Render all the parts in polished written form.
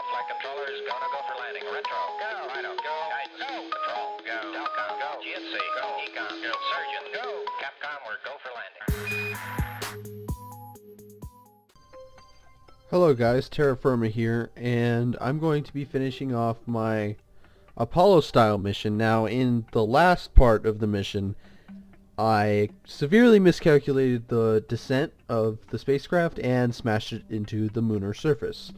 flight controllers, go for landing. Retro, go. Rhino, go. Guidance, go. Patrol, go. Telcom, go. GNC, go. Econ, go. Surgeon, go. Capcom, we're go for landing. Hello guys, Terra Firma here, and I'm going to be finishing off my Apollo style mission. Now, in the last part of the mission, I severely miscalculated the descent of the spacecraft and smashed it into the lunar surface.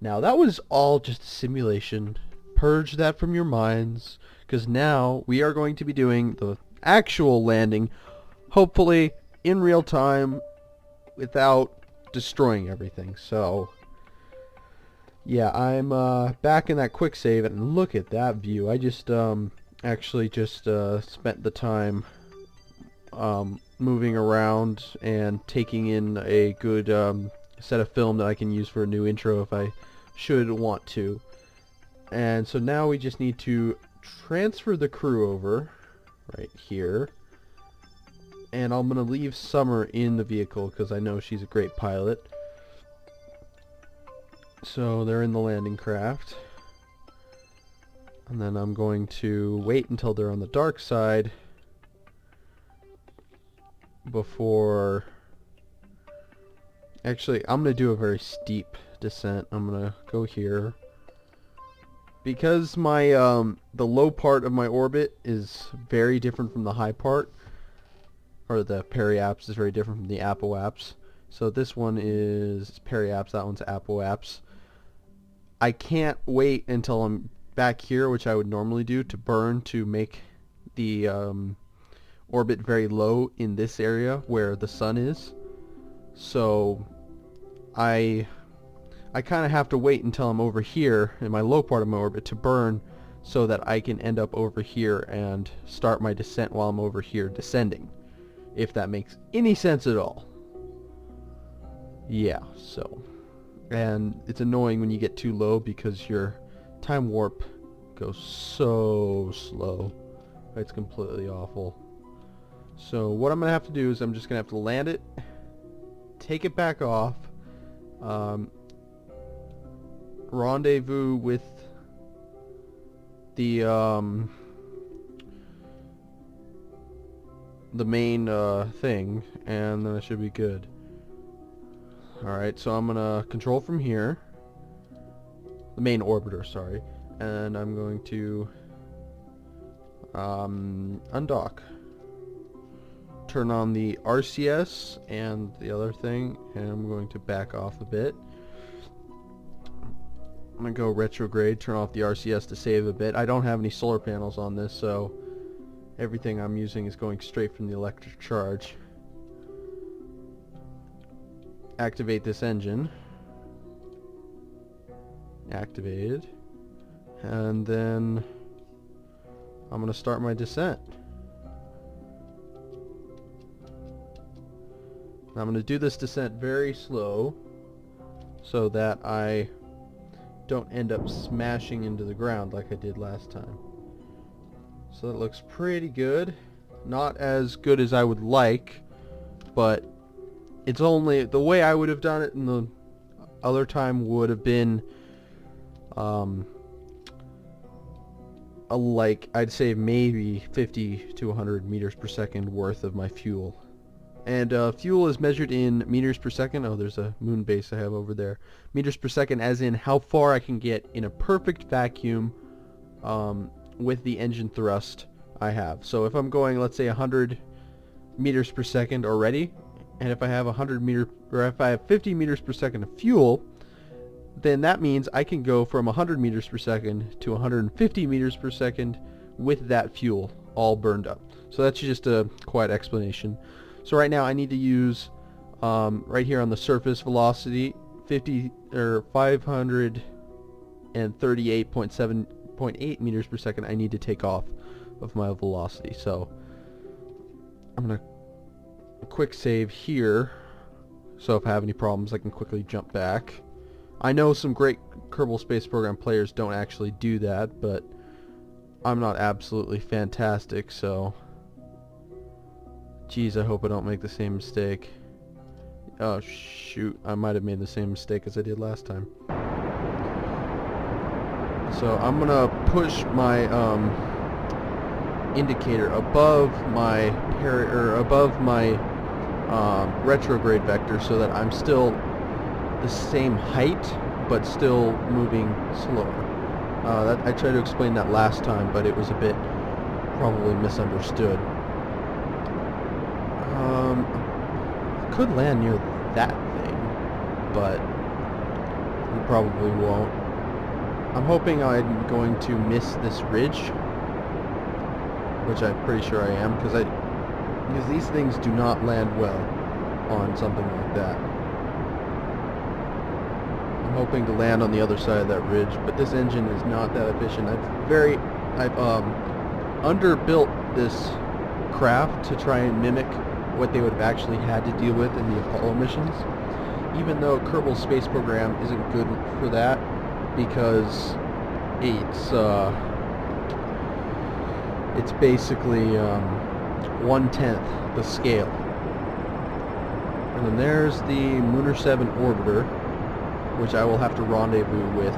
Now, that was all just a simulation. Purge that from your minds, because now we are going to be doing the actual landing, hopefully in real time, without destroying everything. So yeah, I'm back in that quick save, and look at that view. I just actually just spent the time moving around and taking in a good set of film that I can use for a new intro if I should want to. And so now we just need to transfer the crew over right here. And I'm going to leave Summer in the vehicle because I know she's a great pilot. So they're in the landing craft. And then I'm going to wait until they're on the dark side before... Actually, I'm going to do a very steep descent. I'm going to go here. Because my the low part of my orbit is very different from the high part, or the periaps is very different from the apoaps. So this one is periaps, that one's apoaps. I can't wait until I'm back here, which I would normally do, to burn to make the orbit very low in this area where the sun is. So I kind of have to wait until I'm over here in my low part of my orbit to burn so that I can end up over here and start my descent while I'm over here descending. If that makes any sense at all. Yeah, so. And it's annoying when you get too low because your time warp goes so slow. It's completely awful. So what I'm going to have to do is I'm just going to have to land it, take it back off, rendezvous with the main thing, and then it should be good. Alright, so I'm gonna control from here, the main orbiter, sorry, and I'm going to undock, turn on the RCS and the other thing, and I'm going to back off a bit. I'm going to go retrograde, turn off the RCS to save a bit. I don't have any solar panels on this, so everything I'm using is going straight from the electric charge. Activate this engine. Activated. And then I'm going to start my descent. I'm going to do this descent very slow so that I don't end up smashing into the ground like I did last time. So that looks pretty good. Not as good as I would like, but it's only the way I would have done it in the other time would have been like I'd say maybe 50 to 100 meters per second worth of my fuel. And fuel is measured in meters per second. Oh, there's a moon base I have over there. Meters per second as in how far I can get in a perfect vacuum with the engine thrust I have. So if I'm going, let's say 100 meters per second already, and if I have 50 meters per second of fuel, then that means I can go from 100 meters per second to 150 meters per second with that fuel all burned up. So that's just a quiet explanation. So right now I need to use right here on the surface velocity 538.8 meters per second I need to take off of my velocity. So I'm gonna quick save here so if I have any problems I can quickly jump back. I know some great Kerbal Space Program players don't actually do that, but I'm not absolutely fantastic, so geez, I hope I don't make the same mistake. Oh shoot, I might have made the same mistake as I did last time. So I'm gonna push my indicator above my retrograde vector so that I'm still the same height but still moving slower. I tried to explain that last time, but it was a bit probably misunderstood. Could land near that thing, but we probably won't. I'm hoping I'm going to miss this ridge, which I'm pretty sure I am, because these things do not land well on something like that. I'm hoping to land on the other side of that ridge, but this engine is not that efficient. I've underbuilt this craft to try and mimic what they would have actually had to deal with in the Apollo missions, even though Kerbal Space Program isn't good for that, because it's basically 1/10 the scale. And then there's the Lunar 7 orbiter, which I will have to rendezvous with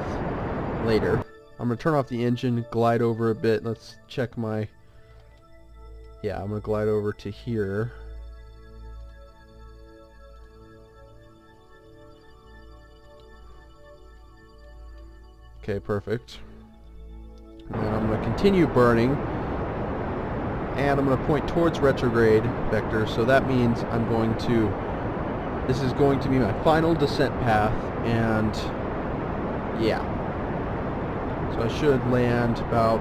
later. I'm going to turn off the engine, glide over a bit. Let's check my... Yeah, I'm going to glide over to here. Okay, perfect. And then I'm going to continue burning, and I'm going to point towards retrograde vector, so that means this is going to be my final descent path, and yeah. So I should land about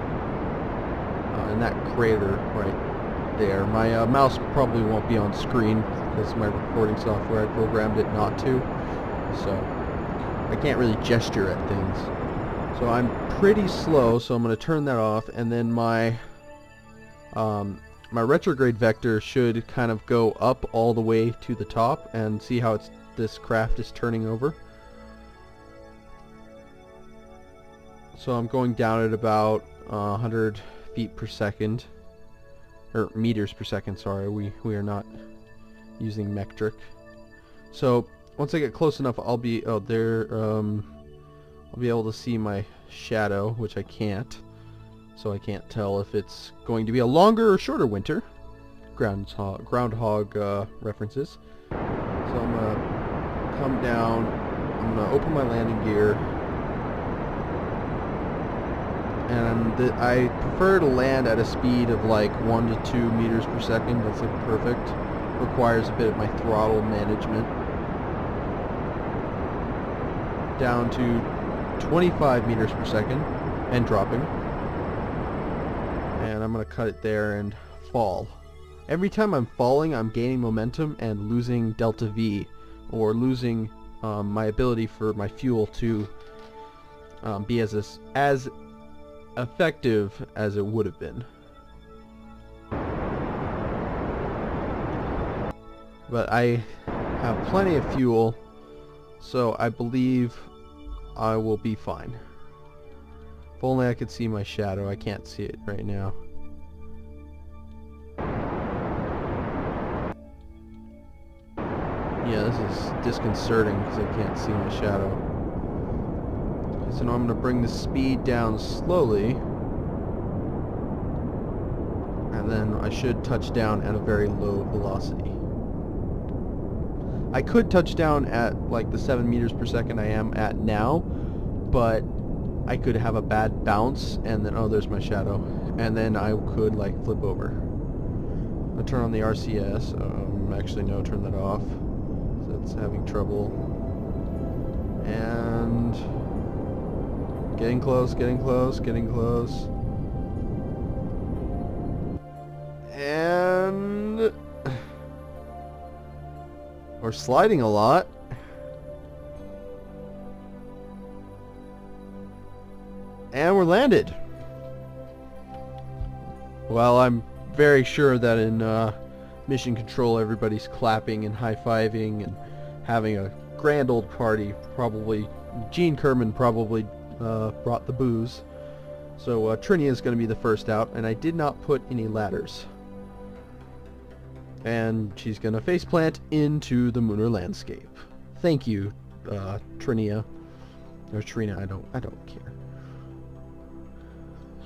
in that crater right there. My mouse probably won't be on screen because my recording software, I programmed it not to, so I can't really gesture at things. So I'm pretty slow, so I'm going to turn that off, and then my retrograde vector should kind of go up all the way to the top, and see how this craft is turning over. So I'm going down at about 100 feet per second, or meters per second, sorry, we are not using metric. So once I get close enough, I'll be able to see my shadow, which I can't. So I can't tell if it's going to be a longer or shorter winter. Groundhog references. So I'm going to come down, I'm going to open my landing gear, and I prefer to land at a speed of like 1 to 2 meters per second. That's like perfect. Requires a bit of my throttle management. Down to 25 meters per second and dropping. And I'm going to cut it there and fall. Every time I'm falling, I'm gaining momentum and losing delta V, or losing my ability for my fuel to be as effective as it would have been. But I have plenty of fuel, so I believe I will be fine. If only I could see my shadow. I can't see it right now. Yeah, this is disconcerting because I can't see my shadow. So now I'm going to bring the speed down slowly, and then I should touch down at a very low velocity. I could touch down at like the 7 meters per second I am at now, but I could have a bad bounce, and then, oh, there's my shadow, and then I could like flip over. I'll turn on the RCS. Actually, no, turn that off. So it's having trouble. And getting close, getting close, getting close. And we're sliding a lot. And we're landed. Well, I'm very sure that in mission control everybody's clapping and high-fiving and having a grand old party. Probably Gene Kerman probably brought the booze. So Trinia is going to be the first out, and I did not put any ladders. And she's going to faceplant into the lunar landscape. Thank you, Trinia. Or Trina, I don't care.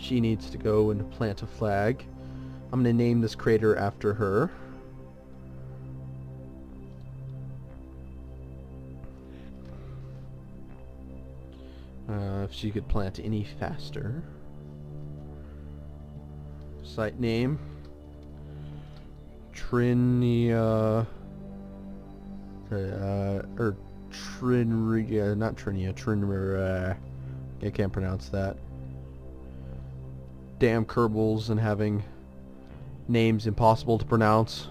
She needs to go and plant a flag. I'm going to name this crater after her. If she could plant any faster. Site name. Trinia... or Trinria, not Trinia, Trinria... I can't pronounce that. Damn Kerbals and having names impossible to pronounce.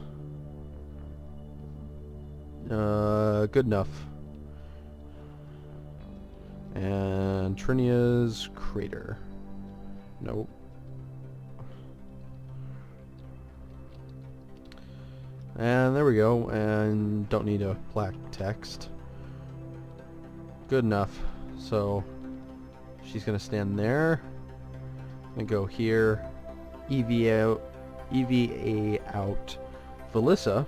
Good enough. And Trinia's crater. Nope. And there we go. And don't need a black text. Good enough. So she's gonna stand there and go here. EVA out Felissa.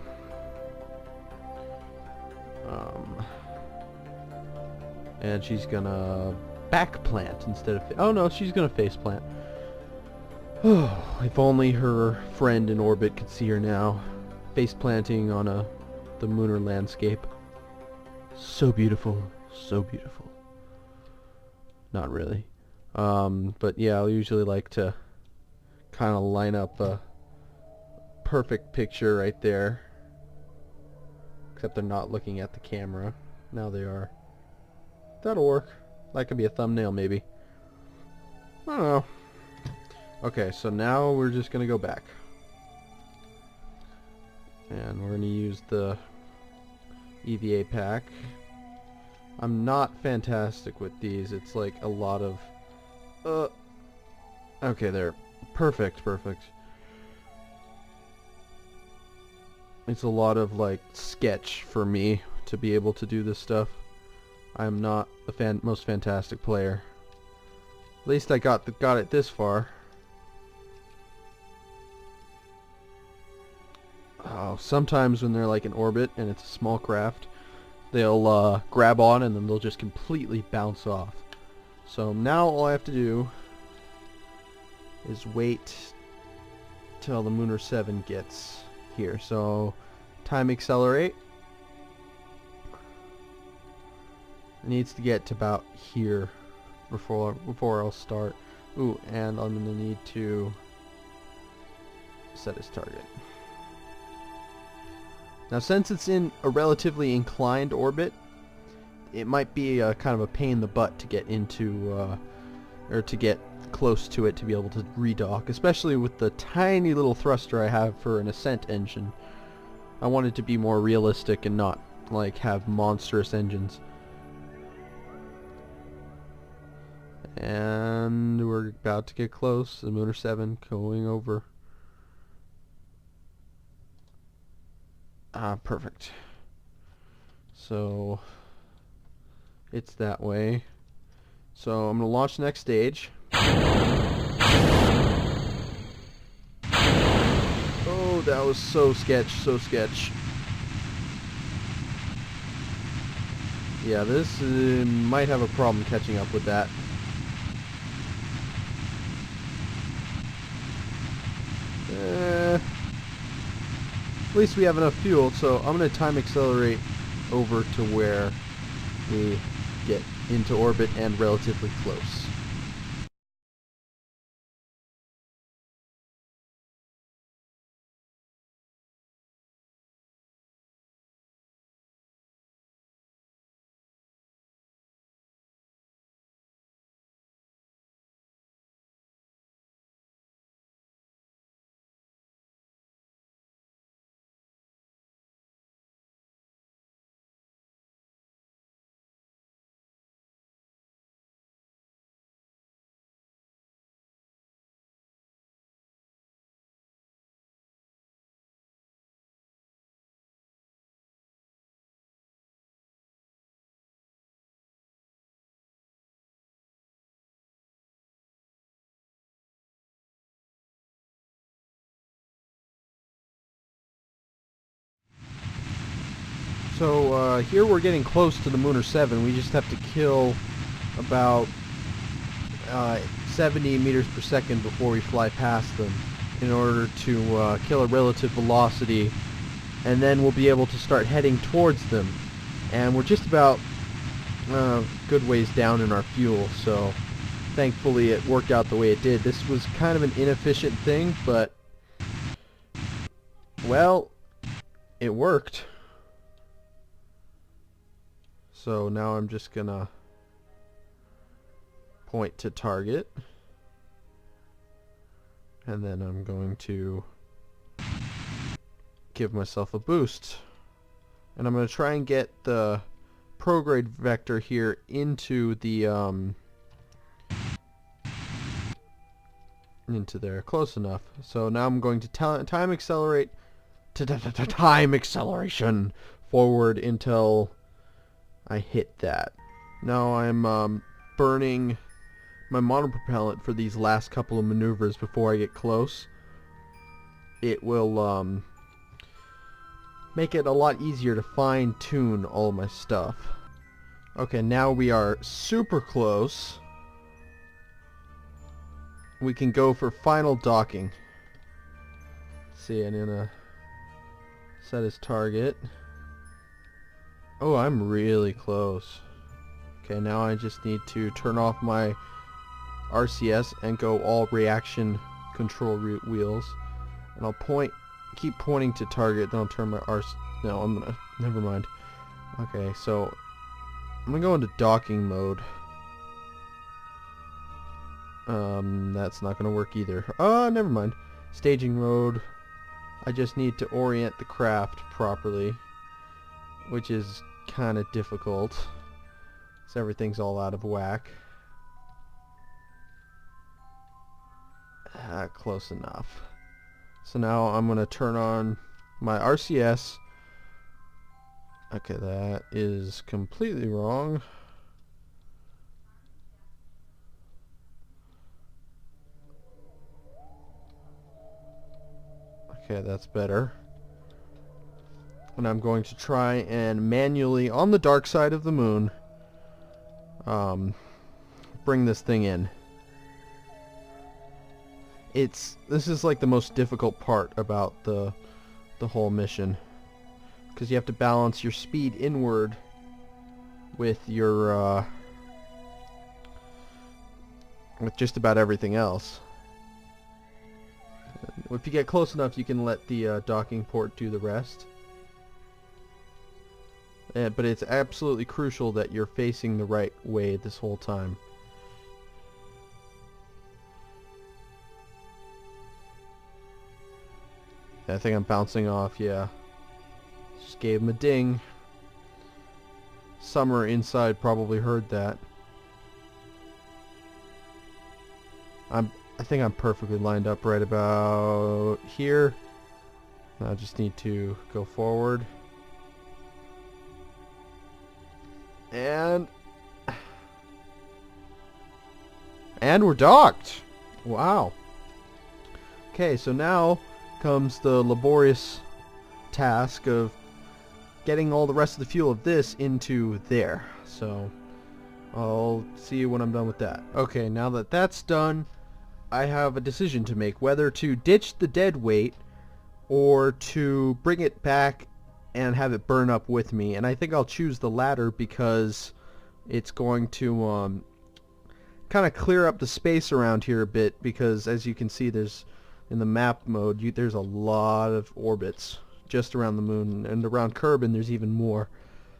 And she's gonna back plant instead of... oh no, she's gonna face plant. Oh, if only her friend in orbit could see her now. Face planting on the lunar landscape. So beautiful, so beautiful. Not really. But yeah, I usually like to kind of line up a perfect picture right there. Except they're not looking at the camera. Now they are. That'll work. That could be a thumbnail maybe. I don't know. Okay, so now we're just gonna go back. And we're gonna use the EVA pack. I'm not fantastic with these. It's like a lot of... okay, there. Perfect, perfect. It's a lot of like sketch for me to be able to do this stuff. I'm not the most fantastic player. At least I got it this far. Oh, sometimes when they're like in orbit and it's a small craft, they'll grab on and then they'll just completely bounce off. So now all I have to do is wait till the Lunar 7 gets here. So time accelerate. It needs to get to about here before I'll start. Ooh, and I'm gonna need to set his target. Now, since it's in a relatively inclined orbit, it might be kind of a pain in the butt to get into, or to get close to it to be able to redock, especially with the tiny little thruster I have for an ascent engine. I want it to be more realistic and not like have monstrous engines. And we're about to get close. The Lunar 7 going over. Ah, perfect. So it's that way. So I'm gonna launch the next stage. Oh, that was so sketch, so sketch. Yeah, this might have a problem catching up with that. At least we have enough fuel, so I'm going to time accelerate over to where we get into orbit and relatively close. So here we're getting close to the Lunar 7. We just have to kill about 70 meters per second before we fly past them in order to kill a relative velocity, and then we'll be able to start heading towards them. And we're just about good ways down in our fuel, so thankfully it worked out the way it did. This was kind of an inefficient thing, but well, it worked. So now I'm just gonna point to target, and then I'm going to give myself a boost, and I'm going to try and get the prograde vector here into the into there, close enough. So now I'm going to time accelerate to time acceleration forward until I hit that. Now I'm burning my monopropellant for these last couple of maneuvers before I get close. It will make it a lot easier to fine-tune all my stuff. Okay, now we are super close. We can go for final docking. Let's see, I'm gonna set his target. Oh, I'm really close. Okay, now I just need to turn off my RCS and go all reaction control wheels, and I'll keep pointing to target, then I'll turn my never mind. Okay, so I'm gonna go into docking mode. That's not gonna work either. Never mind. Staging mode. I just need to orient the craft properly, which is kind of difficult, so everything's all out of whack. Close enough. So now I'm going to turn on my RCS. Okay, that is completely wrong. Okay, that's better. And I'm going to try and manually, on the dark side of the moon, bring this thing in. This is like the most difficult part about the whole mission, because you have to balance your speed inward with your with just about everything else. If you get close enough, you can let the docking port do the rest. But it's absolutely crucial that you're facing the right way this whole time. I think I'm bouncing off, yeah. Just gave him a ding. Summer inside probably heard that. I think I'm perfectly lined up right about here. I just need to go forward. And we're docked. Wow. Okay, so now comes the laborious task of getting all the rest of the fuel of this into there. So I'll see you when I'm done with that. Okay, now that that's done, I have a decision to make, whether to ditch the dead weight or to bring it back and have it burn up with me. And I think I'll choose the latter, because it's going to kind of clear up the space around here a bit, because as you can see, there's in the map mode, there's a lot of orbits just around the moon, and around Kerbin there's even more.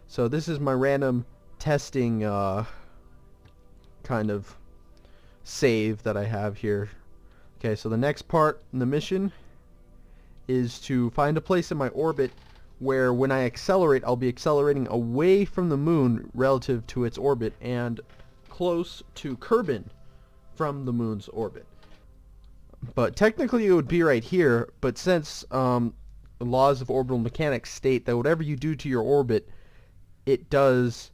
So this is my random testing kind of save that I have here. Okay, so the next part in the mission is to find a place in my orbit where when I accelerate, I'll be accelerating away from the moon relative to its orbit and close to Kerbin from the moon's orbit. But technically it would be right here, but since the laws of orbital mechanics state that whatever you do to your orbit, it does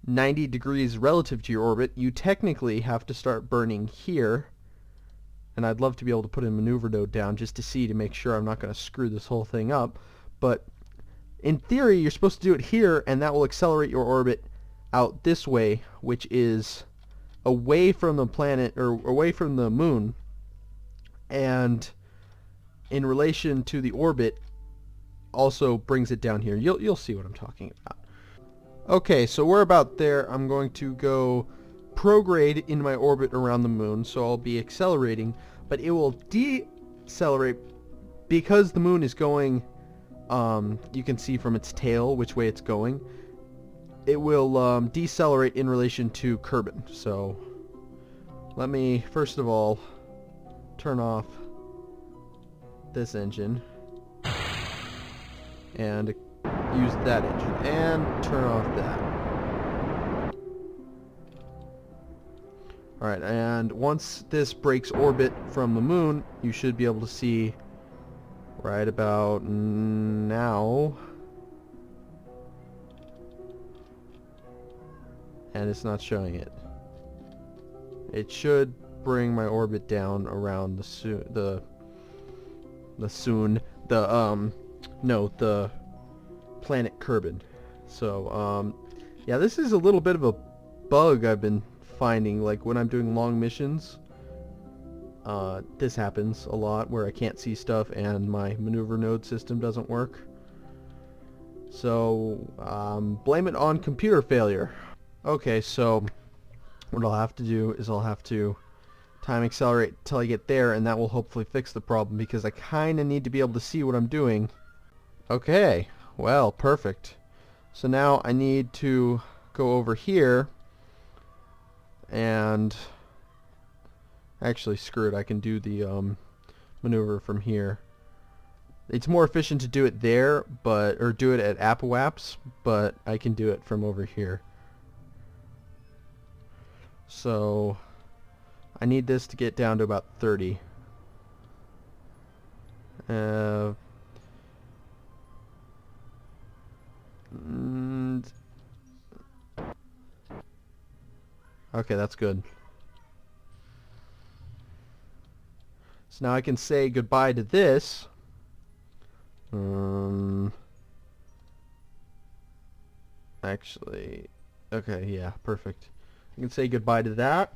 90 degrees relative to your orbit, you technically have to start burning here. And I'd love to be able to put a maneuver node down just to make sure I'm not going to screw this whole thing up. But in theory, you're supposed to do it here, and that will accelerate your orbit out this way, which is away from the planet, or away from the moon, and in relation to the orbit also brings it down here. You'll see what I'm talking about. Okay, so we're about there. I'm going to go prograde in my orbit around the moon, so I'll be accelerating, but it will decelerate because the moon is going, you can see from its tail which way it's going. It will decelerate in relation to Kerbin. So let me first of all turn off this engine and use that engine and turn off that. Alright, and once this breaks orbit from the moon, you should be able to see right about now. And it's not showing it. It should bring my orbit down around the planet Kerbin. So yeah, this is a little bit of a bug I've been finding, like when I'm doing long missions. This happens a lot where I can't see stuff and my maneuver node system doesn't work. So blame it on computer failure. Okay, so what I'll have to do is I'll have to time accelerate till I get there, and that will hopefully fix the problem, because I kinda need to be able to see what I'm doing. Okay, well, perfect. So now I need to go over here and actually, screw it, I can do the maneuver from here. It's more efficient to do it there, or do it at Apoaps, but I can do it from over here. So I need this to get down to about 30. Okay, that's good. So now I can say goodbye to this. Actually, okay, yeah, perfect. I can say goodbye to that,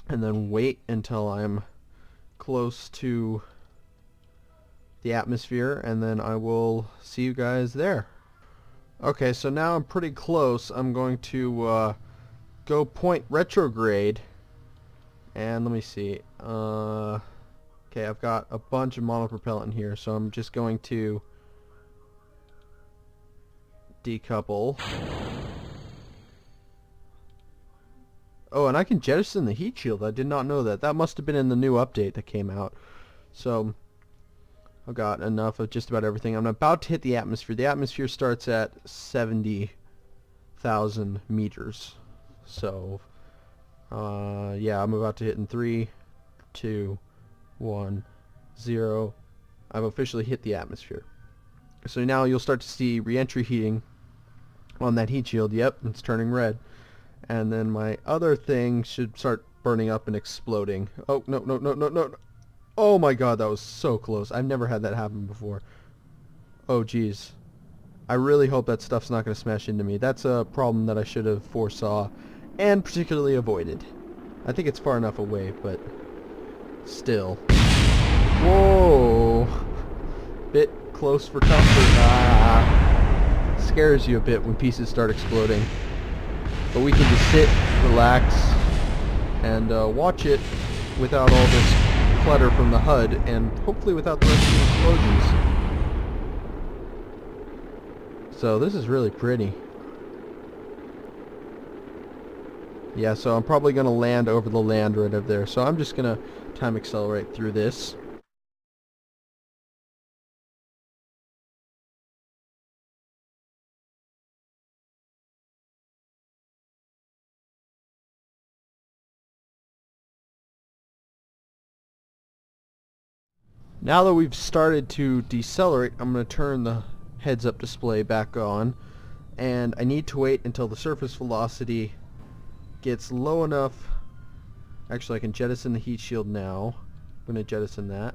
and then wait until I'm close to the atmosphere, and then I will see you guys there. Okay, so now I'm pretty close. I'm going to go point retrograde, and let me see. Okay, I've got a bunch of monopropellant in here, so I'm just going to decouple. Oh, and I can jettison the heat shield. I did not know that. That must have been in the new update that came out. So I've got enough of just about everything. I'm about to hit the atmosphere. The atmosphere starts at 70,000 meters. So yeah, I'm about to hit in 3, 2, 1, 0. I've officially hit the atmosphere. So now you'll start to see re-entry heating on that heat shield. Yep, it's turning red. And then my other thing should start burning up and exploding. Oh, no, no, no, no, no. Oh my god, that was so close. I've never had that happen before. Oh, geez. I really hope that stuff's not going to smash into me. That's a problem that I should have foresaw and particularly avoided. I think it's far enough away, but still. Whoa! Bit close for comfort. Scares you a bit when pieces start exploding. But we can just sit, relax, and watch it without all this clutter from the HUD, and hopefully without the rest of the explosions. So this is really pretty. Yeah, so I'm probably going to land over the land right up there. So I'm just going to time accelerate through this. Now that we've started to decelerate, I'm going to turn the heads-up display back on, and I need to wait until the surface velocity gets low enough. Actually, I can jettison the heat shield now. I'm going to jettison that,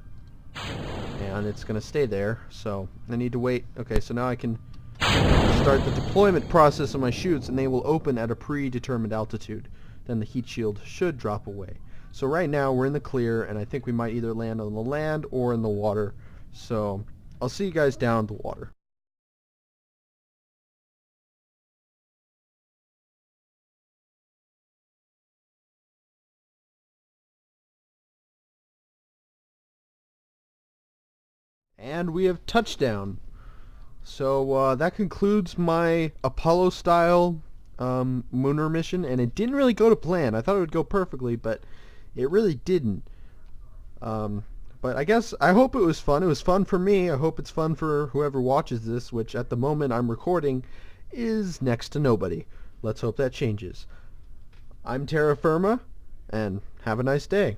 and it's going to stay there, so I need to wait. Okay, so now I can start the deployment process of my chutes, and they will open at a predetermined altitude. then the heat shield should drop away. So right now we're in the clear, and I think we might either land on the land or in the water. So I'll see you guys down at the water. And we have touchdown. So that concludes my Apollo-style lunar mission, and it didn't really go to plan. I thought it would go perfectly, but it really didn't. But I hope it was fun. It was fun for me. I hope it's fun for whoever watches this, which at the moment I'm recording is next to nobody. Let's hope that changes. I'm Terra Firma, and have a nice day.